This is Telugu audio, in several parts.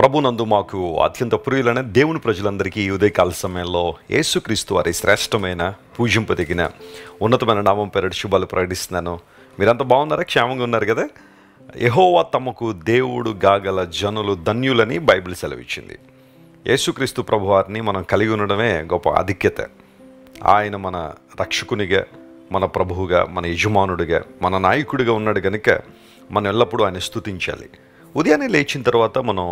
ప్రభునందు మాకు అత్యంత ప్రియులైన దేవుని ప్రజలందరికీ ఈ ఉదయకాల సమయంలో యేసుక్రీస్తు వారి శ్రేష్టమైన పూజింపదగిన ఉన్నతమైన నామం పేరిట శుభాలు ప్రకటిస్తున్నాను. మీరంతా బాగున్నారా? క్షేమంగా ఉన్నారు కదా? యెహోవా తమకు దేవుడు గాగల జనులు ధన్యులని బైబిల్ సెలవిచ్చింది. యేసుక్రీస్తు ప్రభువారిని మనం కలిగి ఉండడమే గొప్ప ఆధిక్యత. ఆయన మన రక్షకునిగా, మన ప్రభువుగా, మన యజమానుడిగా, మన నాయకుడిగా ఉన్నాడు కనుక మనం ఎల్లప్పుడూ ఆయన స్తుతించాలి. ఉదయాన్నే లేచిన తర్వాత మనం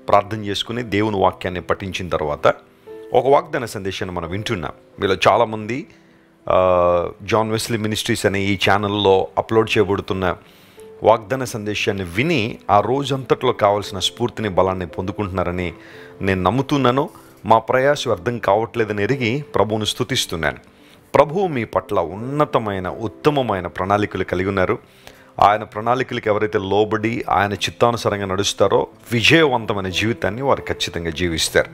ప్రార్థన చేసుకుని దేవుని వాక్యాన్ని పఠించిన తర్వాత ఒక వాగ్దాన సందేశాన్ని మనం వింటున్నాం. మీలో చాలామంది జాన్ వెస్లీ మినిస్ట్రీస్ అనే ఈ ఛానల్లో అప్లోడ్ చేయబడుతున్న వాగ్దాన సందేశాన్ని విని ఆ రోజంతట్లో కావాల్సిన స్ఫూర్తిని, బలాన్ని పొందుకుంటున్నారని నేను నమ్ముతున్నాను. మా ప్రయాసం అర్థం కావట్లేదని ఎరిగి ప్రభువును స్తుతిస్తున్నాను. ప్రభువు మీ పట్ల ఉన్నతమైన, ఉత్తమమైన ప్రణాళికలు కలిగి ఉన్నారు. ఆయన ప్రణాళికలకు ఎవరైతే లోబడి ఆయన చిత్తానుసారంగా నడుస్తారో విజయవంతమైన జీవితాన్ని వారు ఖచ్చితంగా జీవిస్తారు.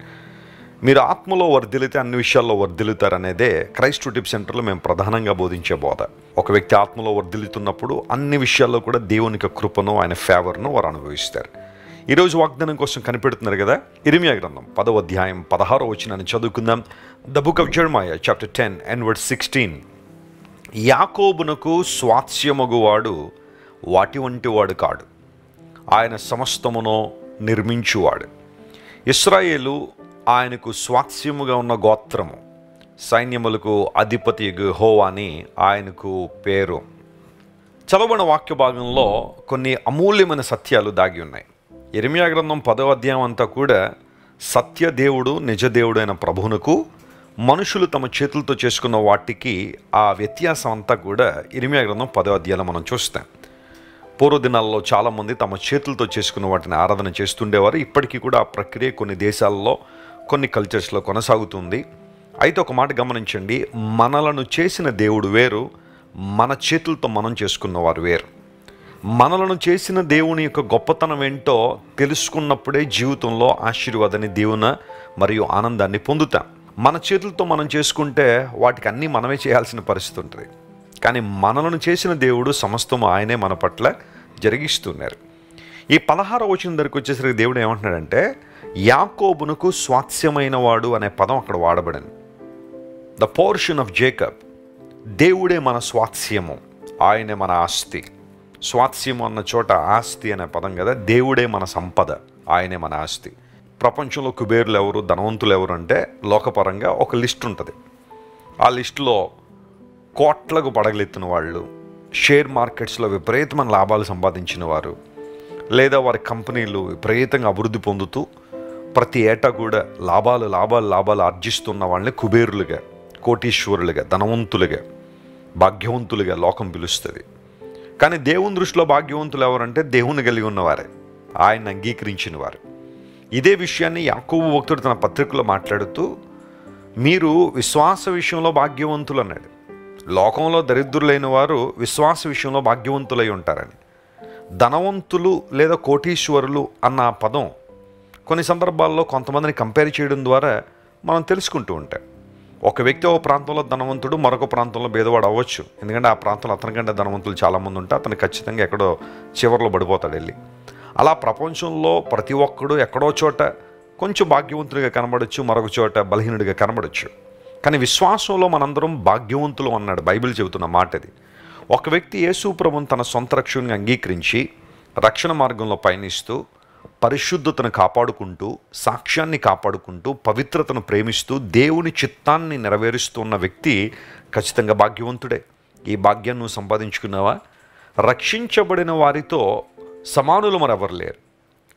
మీరు ఆత్మలో వర్ధిల్లితే అన్ని విషయాల్లో వర్ధిల్లుతారు అనేదే క్రైస్ట్ టిప్ సెంటర్లో మేము ప్రధానంగా బోధించే బోధ. ఒక వ్యక్తి ఆత్మలో వర్ధిల్లుతున్నప్పుడు అన్ని విషయాల్లో కూడా దేవునికి కృపను, ఆయన ఫేవర్ను వారు అనుభవిస్తారు. ఈరోజు వాగ్దానం కోసం కనిపెడుతున్నారు కదా, ఇర్మియా గ్రంథం 10వ అధ్యాయం 16వ వచనాన్ని చదువుకుందాం. The book of జెరమియా chapter 10 and verse 16. యాకోబునకు స్వాస్యమగువాడు వాటి వంటి వాడు కాడు, ఆయన సమస్తమును నిర్మించువాడు. ఇశ్రాయేలు ఆయనకు స్వాస్యముగా ఉన్న గోత్రము, సైన్యములకు అధిపతి యెహోవా అని ఆయనకు పేరు. చదవబడిన వాక్య భాగంలో కొన్ని అమూల్యమైన సత్యాలు దాగి ఉన్నాయి. ఇర్మియా గ్రంథం 10వ అధ్యాయం అంతా కూడా సత్యదేవుడు, నిజదేవుడు అయిన ప్రభువునకు మనుషులు తమ చేతులతో చేసుకున్న వాటికి ఆ వ్యత్యాసం అంతా కూడా ఇర్మియా గ్రంథం 10వ అధ్యాయంలో మనం చూస్తాం. పూర్వదినాల్లో చాలామంది తమ చేతులతో చేసుకున్న వాటిని ఆరాధన చేస్తుండేవారు. ఇప్పటికీ కూడా ఆ ప్రక్రియ కొన్ని దేశాల్లో, కొన్ని కల్చర్స్లో కొనసాగుతుంది. అయితే ఒక మాట గమనించండి, మనలను చేసిన దేవుడు వేరు, మన చేతులతో మనం చేసుకున్నవారు వేరు. మనలను చేసిన దేవుని యొక్క గొప్పతనం ఏంటో తెలుసుకున్నప్పుడే జీవితంలో ఆశీర్వాదాన్ని, దీవెన మరియు ఆనందాన్ని పొందుతాం. మన చేతులతో మనం చేసుకుంటే వాటికి అన్నీ మనమే చేయాల్సిన పరిస్థితి ఉంటుంది. కానీ మనలను చేసిన దేవుడు సమస్తము ఆయనే మన పట్ల జరిగిస్తున్నారు. ఈ 16వ వచనం దగ్గరికి వచ్చేసరికి దేవుడు ఏమంటున్నాడంటే, యాకోబునకు స్వాస్యమైన వాడు అనే పదం అక్కడ వాడబడింది. The portion of Jacob. దేవుడే మన స్వాస్యము, ఆయనే మన ఆస్తి. స్వాస్యము అన్న చోట ఆస్తి అనే పదం కదా, దేవుడే మన సంపద, ఆయనే మన ఆస్తి. ప్రపంచంలో కుబేరులు ఎవరు, ధనవంతులు ఎవరు అంటే లోకపరంగా ఒక లిస్ట్ ఉంటుంది. ఆ లిస్టులో కోట్లకు పడగలెత్తిన వాళ్ళు, షేర్ మార్కెట్స్లో విపరీతమైన లాభాలు సంపాదించిన వారు, లేదా వారి కంపెనీలు విపరీతంగా అభివృద్ధి పొందుతూ ప్రతి ఏటా కూడా లాభాలు ఆర్జిస్తున్న వాళ్ళని కుబేరులుగా, కోటీశ్వరులుగా, ధనవంతులుగా, భాగ్యవంతులుగా లోకం పిలుస్తుంది. కానీ దేవుని దృష్టిలో భాగ్యవంతులు ఎవరంటే దేవుని కలిగి ఉన్నవారే, ఆయన అంగీకరించిన వారు. ఇదే విషయాన్ని యాకోబు భక్తుడు తన పత్రికలో మాట్లాడుతూ, మీరు విశ్వాస విషయంలో భాగ్యవంతులు అన్నాడు. లోకంలో దరిద్రులైన వారు విశ్వాస విషయంలో భాగ్యవంతులై ఉంటారని. ధనవంతులు లేదా కోటీశ్వరులు అన్న పదం కొన్ని సందర్భాల్లో కొంతమందిని కంపేర్ చేయడం ద్వారా మనం తెలుసుకుంటూ ఉంటాం. ఒక వ్యక్తి ఒక ప్రాంతంలో ధనవంతుడు, మరొక ప్రాంతంలో భేదవాడు అవ్వచ్చు. ఎందుకంటే ఆ ప్రాంతంలో అతనికంటే ధనవంతులు చాలామంది ఉంటే అతను ఖచ్చితంగా ఎక్కడో చివరిలో పడిపోతాడు వెళ్ళి. అలా ప్రపంచంలో ప్రతి ఒక్కడు ఎక్కడో చోట కొంచెం భాగ్యవంతుడిగా కనబడచ్చు, మరొక చోట బలహీనుడిగా కనబడచ్చు. కానీ విశ్వాసంలో మనందరం భాగ్యవంతులు అన్నాడు బైబిల్ చెబుతున్న మాట అది. ఒక వ్యక్తి యేసు ప్రభువును తన సొంత రక్షకునిగా అంగీకరించి రక్షణ మార్గంలో పయనిస్తూ, పరిశుద్ధతను కాపాడుకుంటూ, సాక్ష్యాన్ని కాపాడుకుంటూ, పవిత్రతను ప్రేమిస్తూ, దేవుని చిత్తాన్ని నెరవేరుస్తున్న వ్యక్తి ఖచ్చితంగా భాగ్యవంతుడే. ఈ భాగ్యాన్ని నువ్వు సంపాదించుకున్నావా? రక్షించబడిన వారితో సమానులు మరెవరు లేరు.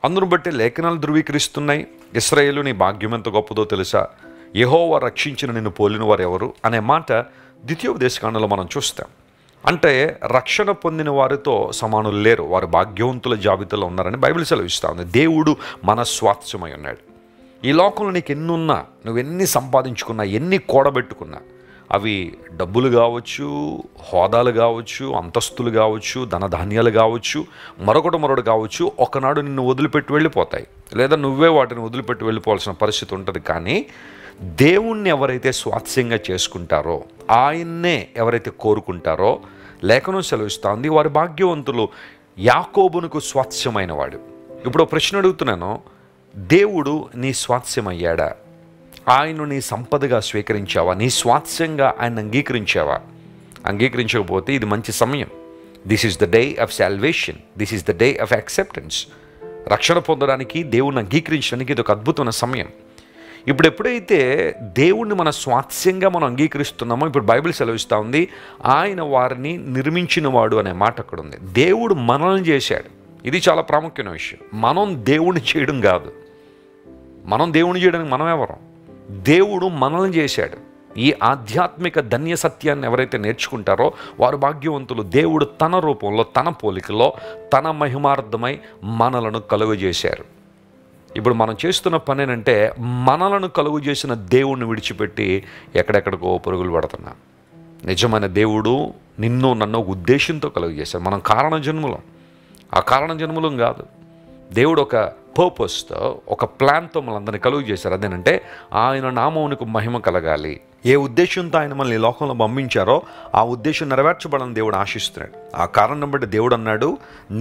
అందును బట్టి లేఖనాలు ధృవీకరిస్తున్నాయి. ఇశ్రాయేలు నీ భాగ్యం ఎంత గొప్పదో తెలుసా, యెహోవా రక్షించిన నిన్ను పోలిన వారు ఎవరు అనే మాట ద్వితీయోపదేశకాండంలో మనం చూస్తాం. అంటే రక్షణ పొందిన వారితో సమానులు లేరు, వారు భాగ్యవంతుల జాబితాలో ఉన్నారని బైబిల్ సెలవిస్తూ ఉంది. దేవుడు మన స్వాస్థ్యమై ఉన్నాడు. ఈ లోకంలో నీకు ఎన్నున్నా, నువ్వెన్ని సంపాదించుకున్నా, ఎన్ని కూడబెట్టుకున్నా, అవి డబ్బులు కావచ్చు, హోదాలు కావచ్చు, అంతస్తులు కావచ్చు, ధనధాన్యాలు కావచ్చు, మరొకటి కావచ్చు, ఒకనాడు నిన్ను వదిలిపెట్టి వెళ్ళిపోతాయి, లేదా నువ్వే వాటిని వదిలిపెట్టి వెళ్ళిపోవాల్సిన పరిస్థితి ఉంటుంది. కానీ దేవుణ్ణి ఎవరైతే స్వాస్యంగా చేసుకుంటారో, ఆయన్నే ఎవరైతే కోరుకుంటారో లేఖనం సెలవిస్తూ ఉంది, వారి భాగ్యవంతులు. యాకోబునకు స్వాస్యమైన వాడు. ఇప్పుడు ప్రశ్న అడుగుతున్నాను, దేవుడు నీ స్వాస్థ్యమయ్యాడా? ఆయన నీ సంపదగా స్వీకరించావా? నీ స్వాస్థ్యంగా ఆయన అంగీకరించావా? అంగీకరించకపోతే ఇది మంచి సమయం. This is the day of salvation, this is the day of acceptance. రక్షణ పొందడానికి, దేవుణ్ణి అంగీకరించడానికి ఇది ఒక అద్భుతమైన సమయం. ఇప్పుడు ఎప్పుడైతే దేవుణ్ణి మన స్వాస్థ్యంగా మనం అంగీకరిస్తున్నామో, ఇప్పుడు బైబిల్ సెలవిస్తూ ఉంది, ఆయన వారిని నిర్మించిన వాడు అనే మాట అక్కడ ఉంది. దేవుడు మనల్ని చేశాడు. ఇది చాలా ప్రాముఖ్యమైన విషయం. మనం దేవుణ్ణి చేయడం కాదు. మనం దేవుణ్ణి చేయడానికి మనం ఎవరం? దేవుడు మనల్ని చేశాడు. ఈ ఆధ్యాత్మిక ధన్య సత్యాన్ని ఎవరైతే నేర్చుకుంటారో వారు భాగ్యవంతులు. దేవుడు తన రూపంలో, తన పోలికలో, తన మహిమార్థమై మనలను కలుగజేశారు. ఇప్పుడు మనం చేస్తున్న పని ఏంటంటే, మనలను కలుగు చేసిన దేవుణ్ణి విడిచిపెట్టి ఎక్కడెక్కడికో పరుగులు పడుతున్నాం. నిజమైన దేవుడు నిన్ను నన్ను ఒక ఉద్దేశంతో కలుగు చేశారు. మనం కారణ జన్ములం. ఆ కారణ జన్ములం కాదు. దేవుడు ఒక పర్పస్తో, ఒక ప్లాన్తో మనందరినీ కలుగు చేశారు. అదేనంటే ఆయన నామమునకు మహిమ కలగాలి. ఏ ఉద్దేశంతో ఆయన మనల్ని ఈ లోకంలో పంపించారో ఆ ఉద్దేశం నెరవేర్చబడాలని దేవుడు ఆశిస్తున్నాడు. ఆ కారణం బట్టి దేవుడు అన్నాడు,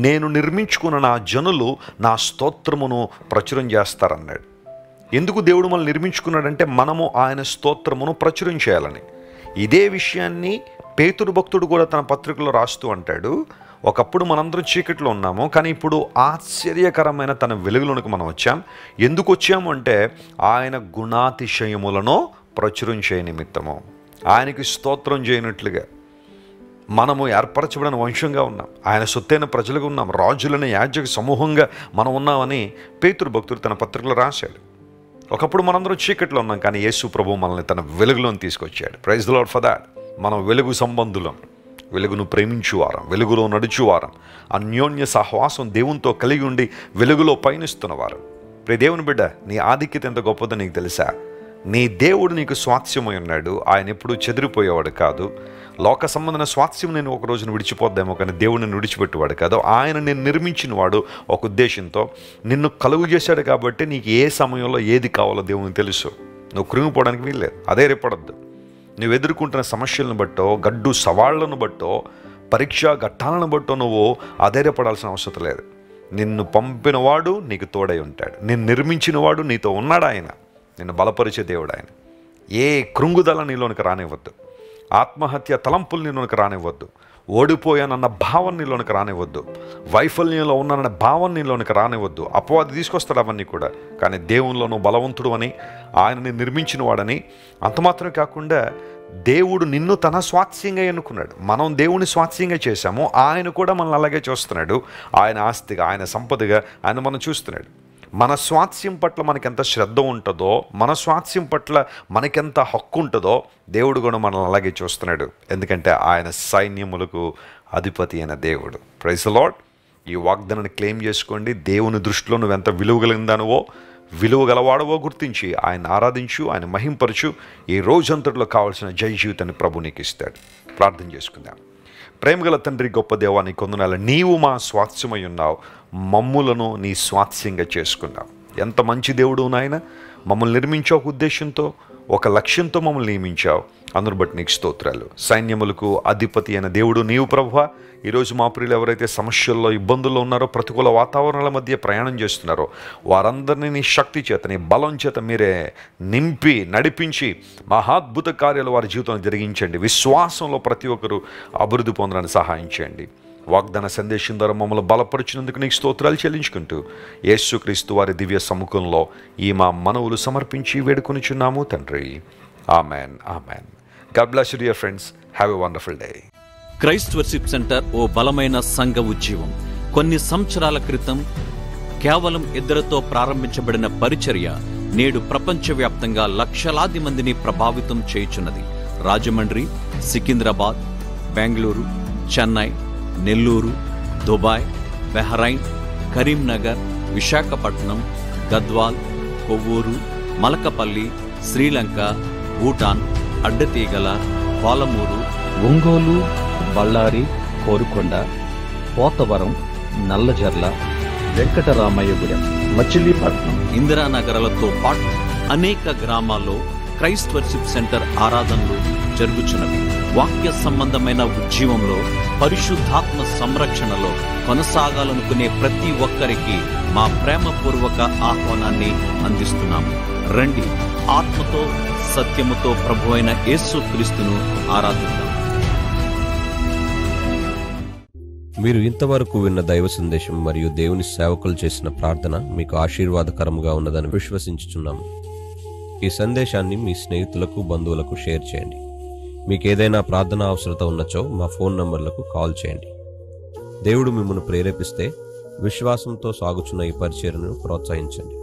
నేను నిర్మించుకున్న నా జనులు నా స్తోత్రమును ప్రచురం చేస్తారన్నాడు. ఎందుకు దేవుడు మనల్ని నిర్మించుకున్నాడంటే మనము ఆయన స్తోత్రమును ప్రచురం చేయాలని. ఇదే విషయాన్ని పేతురు భక్తుడు కూడా తన పత్రికలో రాస్తూ అంటాడు, ఒకప్పుడు మనందరం చీకట్లో ఉన్నాము, కానీ ఇప్పుడు ఆశ్చర్యకరమైన తన వెలుగులోనికి మనం వచ్చాం. ఎందుకు వచ్చాము అంటే ఆయన గుణాతిశయములను ప్రచురం చేయ నిమిత్తము, ఆయనకి స్తోత్రం చేయనట్లుగా. మనము ఏర్పరచబడిన వంశంగా ఉన్నాం, ఆయన సొత్తైన ప్రజలుగా ఉన్నాం, రాజులైన యాజక సమూహంగా మనం ఉన్నామని పేతురు భక్తుడు తన పత్రికలో రాశాడు. ఒకప్పుడు మనందరం చీకట్లో ఉన్నాం, కానీ యేసు ప్రభువు మనల్ని తన వెలుగులోని తీసుకొచ్చాడు. Praise the lord for that. మనం వెలుగు సంబంధులం, వెలుగును ప్రేమించువారం, వెలుగులో నడుచువారం, అన్యోన్య సహవాసం దేవునితో కలిగి ఉండి వెలుగులో పయనిస్తున్నవారు. ప్రియ దేవుని బిడ్డ, నీ ఆధిక్యత ఎంత గొప్పదో నీకు తెలుసా? నీ దేవుడు నీకు స్వాస్థ్యమై ఉన్నాడు. ఆయన ఎప్పుడూ చెదిరిపోయేవాడు కాదు. లోక సంబంధమైన స్వాస్థ్యం నేను ఒక రోజున విడిచిపోద్దామో, కానీ దేవుడిని విడిచిపెట్టేవాడు కాదు. ఆయన నేను నిర్మించిన వాడు ఒక ఉద్దేశంతో. నిన్ను కలుగు చేశాడు కాబట్టి నీకు ఏ సమయంలో ఏది కావాలో దేవునికి తెలుసు. నువ్వు కృంగిపోవడానికి వీల్లేదు. అదే రేపడద్దు. నువ్వు ఎదుర్కొంటున్న సమస్యలను బట్టో, గడ్డు సవాళ్లను బట్టో, పరీక్షా ఘట్టాలను బట్టో నువ్వు అధైర్యపడాల్సిన అవసరం లేదు. నిన్ను పంపినవాడు నీకు తోడై ఉంటాడు. నిన్ను నిర్మించినవాడు నీతో ఉన్నాడు. ఆయన నిన్ను బలపరిచే దేవుడు. ఆయన ఏ కృంగుదల నీలోనికి రానివ్వద్దు. ఆత్మహత్య తలంపులు నీలోనికి రానివ్వద్దు. ఓడిపోయానన్న భావం నీలోనికి రానివ్వద్దు. వైఫల్యంలో ఉన్నానన్న భావం నీలోనికి రానివ్వద్దు. అపవాది తీసుకొస్తాడు అవన్నీ కూడా. కానీ దేవునిలో నువ్వు బలవంతుడు అని, ఆయనని నిర్మించిన వాడని. అంత మాత్రమే కాకుండా దేవుడు నిన్ను తన స్వాస్థ్యంగా ఎన్నుకున్నాడు. మనం దేవుని స్వాస్థ్యంగా చేశాము, ఆయన కూడా మనల్ని అలాగే చూస్తున్నాడు. ఆయన ఆస్తిగా, ఆయన సంపదగా ఆయన మనం చూస్తున్నాడు. మన స్వాస్థ్యం పట్ల మనకెంత శ్రద్ధ ఉంటుందో, మన స్వాస్థ్యం పట్ల మనకెంత హక్కు ఉంటుందో దేవుడు కూడా మనల్ని అలాగే చూస్తున్నాడు. ఎందుకంటే ఆయన సైన్యములకు అధిపతి అయిన దేవుడు. Praise the lord. ఈ వాగ్దానాన్ని క్లెయిమ్ చేసుకోండి. దేవుని దృష్టిలో నువ్వెంత విలువ కలిగిందానువో, విలువ గలవాడవో గుర్తించి ఆయన ఆరాధించు, ఆయన మహింపరచు. ఈ రోజంతటిలో కావాల్సిన జయ జీవితాన్ని ప్రభు నీకు ఇస్తాడు. ప్రార్థన చేసుకుందాం. ప్రేమగల తండ్రి, గొప్ప దేవా, నీ కొందనాలు. నీవు మా స్వాస్థ్యమై ఉన్నావు, మమ్ములను నీ స్వాస్థ్యంగా చేసుకున్నావు. ఎంత మంచి దేవుడు నాయన. మమ్మల్ని నిర్మించావు ఒక ఉద్దేశంతో, ఒక లక్ష్యంతో మమ్మల్ని నియమించావు. అందును బట్టి నీకు స్తోత్రాలు. సైన్యములకు అధిపతి అయిన దేవుడు నీవు ప్రభువా. ఈరోజు మా ప్రియులు ఎవరైతే సమస్యల్లో, ఇబ్బందుల్లో ఉన్నారో, ప్రతికూల వాతావరణాల మధ్య ప్రయాణం చేస్తున్నారో వారందరినీ నీ శక్తి చేత, నీ బలం చేత మీరే నింపి నడిపించి మహాద్భుత కార్యాలు వారి జీవితంలో జరిగించండి. విశ్వాసంలో ప్రతి ఒక్కరూ అభివృద్ధి పొందడానికి సహాయం చేయండి. వాగ్దాన సందేశం ద్వారా మమ్మల్ని బలపరిచినందుకు నీకు స్తోత్రాలు చెల్లించుకుంటూ యేసుక్రీస్తు వారి దివ్య సముఖంలో ఈ మా మనవులు సమర్పించి వేడుకొనిచున్నాము తండ్రి. Amen, amen. God bless you dear friends. Have a wonderful day. Christ Worship Centre ఓ బలమైన సంఘ ఉద్యమం. కొన్ని సంవత్సరాల క్రితం కేవలం 2 ప్రారంభించబడిన పరిచర్య నేడు ప్రపంచవ్యాప్తంగా లక్షలాది మందిని ప్రభావితం చేయుచున్నది. రాజమండ్రి, సికింద్రాబాద్, బెంగళూరు, చెన్నై, నెల్లూరు, దుబాయ్, బెహ్రైన్, కరీంనగర్, విశాఖపట్నం, గద్వాల్, కొవ్వూరు, మలకపల్లి, శ్రీలంక, భూటాన్, అడ్డతీగల, పాలమూరు, ఒంగోలు, బళ్ళారి, కోరుకొండ, పోతవరం, నల్లజర్ల, వెంకటరామయ్యగూడెం, మచిలీపట్నం, ఇందిరానగర్లతో పాటు అనేక గ్రామాల్లో క్రైస్ట్ వర్షిప్ సెంటర్ ఆరాధనలు జరుగుచున్నవి. వాక్య సంబంధమైన ఉజ్జీవంలో, పరిశుద్ధాత్మ సంరక్షణలో కొనసాగాలనుకునే ప్రతి ఒక్కరికి మా ప్రేమపూర్వక ఆహ్వానాన్ని అందిస్తున్నాము. రండి, ఆత్మతో సత్యముతో ప్రభువైన యేసుక్రీస్తును ఆరాధిద్దాం. మీరు ఇంతవరకు విన్న దైవ సందేశం మరియు దేవుని సేవకులు చేసిన ప్రార్థన మీకు ఆశీర్వాదకరముగా ఉన్నదని విశ్వసించుచున్నాము. ఈ సందేశాన్ని మీ స్నేహితులకు, బంధువులకు షేర్ చేయండి. మీకు ఏదైనా ప్రార్థన అవసరత ఉన్నచో మా ఫోన్ నంబర్లకు కాల్ చేయండి. దేవుడు మిమ్మల్ని ప్రేరేపిస్తే విశ్వాసంతో సాగుచున్న ఈ పరిచర్యను ప్రోత్సహించండి.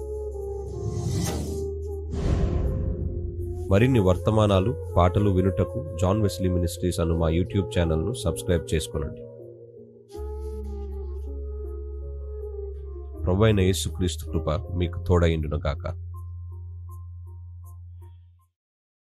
మరిన్ని వర్తమానాలు, పాటలు వినుటకు జాన్ వెస్లీ మినిస్ట్రీస్ అను మా యూట్యూబ్ ఛానల్ను సబ్స్క్రైబ్ చేసుకొనండి. ప్రభువైన యేసుక్రీస్తు కృప మీకు తోడైండును గాక.